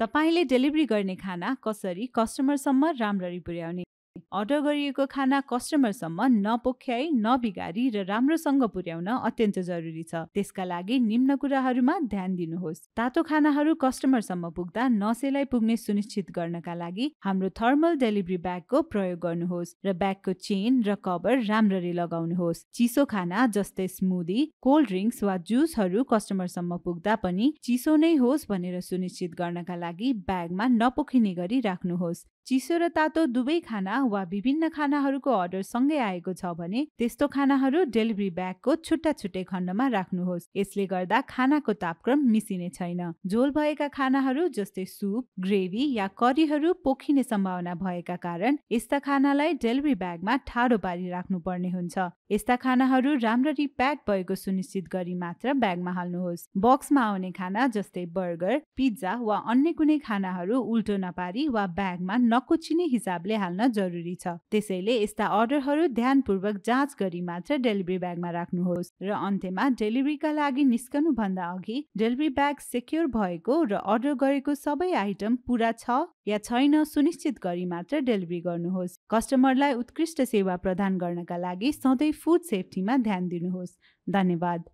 तपाईले डेलिभरी गर्ने खाना कसरी कस्टमरसम्म राम्ररी पुर्याउने। अर्डर गरिएको खाना कस्टमरसम्म नपोख्याई, नबिगारी र राम्रोसँग पुर्याउन अत्यन्त जरुरी छ। त्यसका लागि निम्न कुराहरूमा ध्यान दिनुहोस्। तातो खानाहरू कस्टमरसम्म पुग्दा नसेलाई पुग्ने सुनिश्चित गर्नका लागि हाम्रो थर्मल डेलिभरी ब्यागको प्रयोग गर्नुहोस् र ब्यागको चेन र कभर राम्ररी लगाउनुहोस्। चिसो खाना जस्तै स्मुदी, कोल्ड ड्रिंक्स वा जुसहरू कस्टमरसम्म पुग्दा पनि चिसो नै होस् भनेर सुनिश्चित गर्नका लागि ब्यागमा नपोखिने गरी राख्नुहोस्। चिसो र तातो दुवै खाना वा विभिन्न खानाहरूको अर्डर सँगै आएको छ भने त्यस्तो खानाहरू डेलिभरी ब्यागको छुट्टा छुट्टै खण्डमा राख्नुहोस्। यसले गर्दा खानाको तापक्रम मिसिने छैन। झोल भएका खानाहरू जस्तै सुप, ग्रेभी या करीहरू पोखिने सम्भावना भएका कारण यस्ता खानालाई डेलिभरी ब्यागमा ठाडो पारी राख्नुपर्ने हुन्छ। यस्ता खानाहरू राम्ररी प्याक भएको सुनिश्चित गरी मात्र ब्यागमा हाल्नुहोस्। बक्समा आउने खाना जस्तै बर्गर, पिज्जा वा अन्य कुनै खानाहरू उल्टो नपारी वा ब्यागमा नकुचिने हिसाबले हाल्न जरुरी छ। त्यसैले यस्ता अर्डरहरू ध्यानपूर्वक जाँच गरी मात्र डेलिभरी ब्यागमा राख्नुहोस्। र अन्त्यमा डेलिभरीका लागि निस्कनु भन्दा अघि डेलिभरी ब्याग सेक्योर भएको र अर्डर गरेको सबै आइटम पूरा छ या छैन सुनिश्चित गरी मात्र डेलिभरी गर्नुहोस्। कस्टमरलाई उत्कृष्ट सेवा प्रदान गर्नका लागि सधैँ फुड सेफ्टीमा ध्यान दिनुहोस्। धन्यवाद।